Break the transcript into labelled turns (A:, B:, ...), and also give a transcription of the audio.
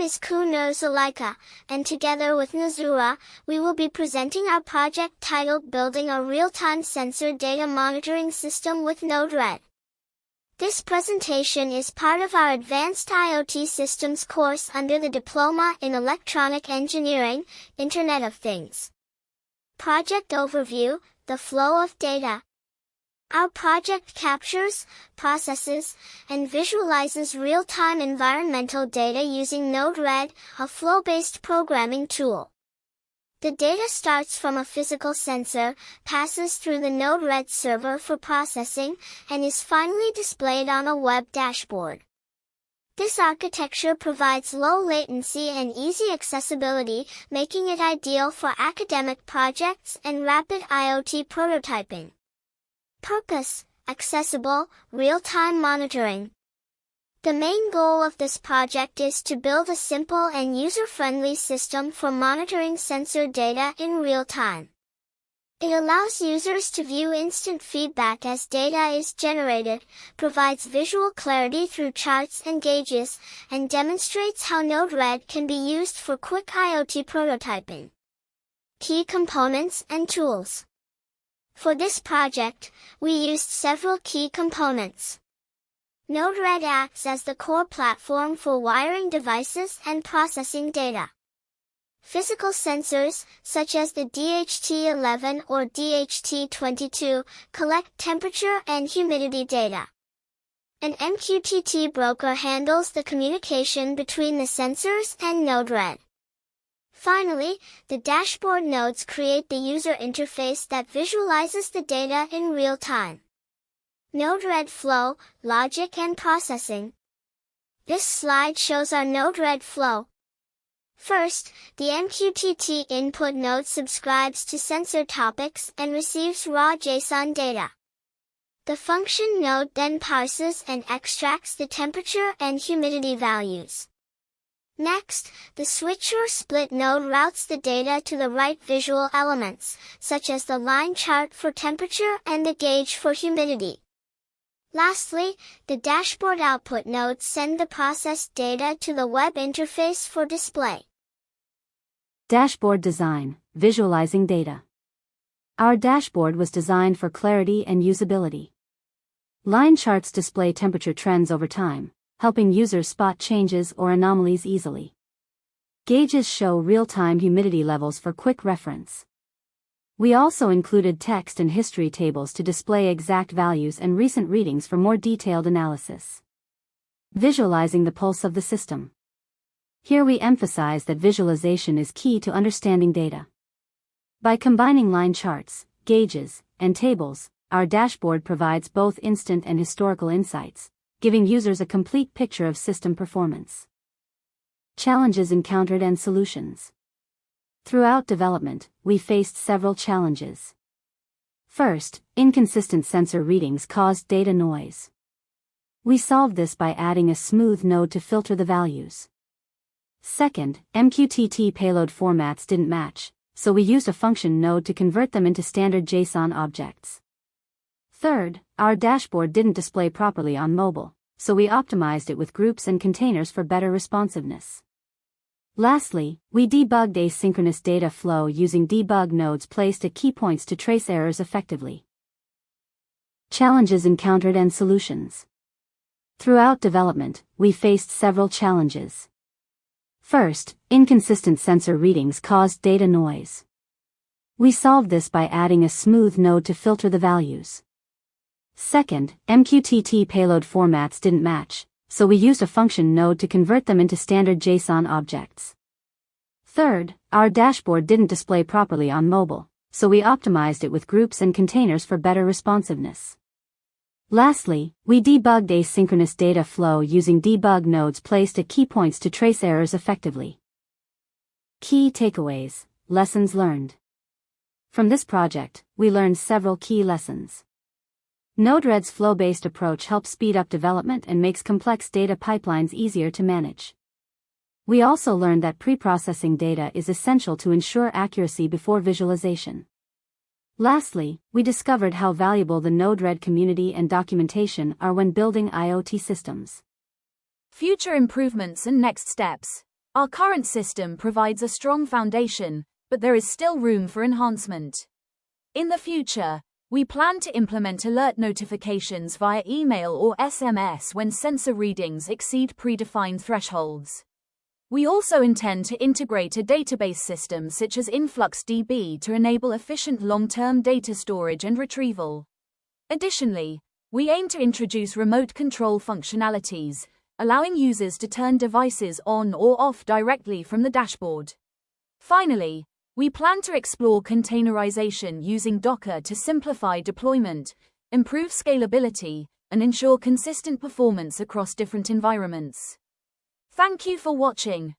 A: is Zulaikha, and together with Nazura, we will be presenting our project titled Building a Real-Time Sensor Data Monitoring System with Node-RED. This presentation is part of our Advanced IoT Systems course under the Diploma in Electronic Engineering, Internet of Things. Project Overview: The Flow of Data. Our project captures, processes, and visualizes real-time environmental data using Node-RED, a flow-based programming tool. The data starts from a physical sensor, passes through the Node-RED server for processing, and is finally displayed on a web dashboard. This architecture provides low latency and easy accessibility, making it ideal for academic projects and rapid IoT prototyping. Purpose: accessible, real-time monitoring. The main goal of this project is to build a simple and user-friendly system for monitoring sensor data in real time. It allows users to view instant feedback as data is generated, provides visual clarity through charts and gauges, and demonstrates how Node-RED can be used for quick IoT prototyping. Key components and tools. For this project, we used several key components. Node-RED acts as the core platform for wiring devices and processing data. Physical sensors, such as the DHT11 or DHT22, collect temperature and humidity data. An MQTT broker handles the communication between the sensors and Node-RED. Finally, the dashboard nodes create the user interface that visualizes the data in real time. Node-RED flow, logic and processing. This slide shows our Node-RED flow. First, the MQTT input node subscribes to sensor topics and receives raw JSON data. The function node then parses and extracts the temperature and humidity values. Next, the switch or split node routes the data to the right visual elements, such as the line chart for temperature and the gauge for humidity. Lastly, the dashboard output nodes send the processed data to the web interface for display.
B: Dashboard design: visualizing data. Our dashboard was designed for clarity and usability. Line charts display temperature trends over time, helping users spot changes or anomalies easily. Gauges show real-time humidity levels for quick reference. We also included text and history tables to display exact values and recent readings for more detailed analysis. Visualizing the pulse of the system. Here we emphasize that visualization is key to understanding data. By combining line charts, gauges, and tables, our dashboard provides both instant and historical insights, giving users a complete picture of system performance. Challenges encountered and solutions. Throughout development, we faced several challenges. First, inconsistent sensor readings caused data noise. We solved this by adding a smooth node to filter the values. Second, MQTT payload formats didn't match, so we used a function node to convert them into standard JSON objects. Third, our dashboard didn't display properly on mobile, so we optimized it with groups and containers for better responsiveness. Lastly, we debugged asynchronous data flow using debug nodes placed at key points to trace errors effectively. Challenges encountered and solutions. Throughout development, we faced several challenges. First, inconsistent sensor readings caused data noise. We solved this by adding a smooth node to filter the values. Second, MQTT payload formats didn't match, so we used a function node to convert them into standard JSON objects. Third, our dashboard didn't display properly on mobile, so we optimized it with groups and containers for better responsiveness. Lastly, we debugged asynchronous data flow using debug nodes placed at key points to trace errors effectively. Key takeaways: lessons learned. From this project, we learned several key lessons. Node-RED's flow-based approach helps speed up development and makes complex data pipelines easier to manage. We also learned that pre-processing data is essential to ensure accuracy before visualization. Lastly, we discovered how valuable the Node-RED community and documentation are when building IoT systems.
C: Future improvements and next steps. Our current system provides a strong foundation, but there is still room for enhancement. In the future, we plan to implement alert notifications via email or SMS when sensor readings exceed predefined thresholds. We also intend to integrate a database system such as InfluxDB to enable efficient long-term data storage and retrieval. Additionally, we aim to introduce remote control functionalities, allowing users to turn devices on or off directly from the dashboard. Finally, we plan to explore containerization using Docker to simplify deployment, improve scalability, and ensure consistent performance across different environments. Thank you for watching.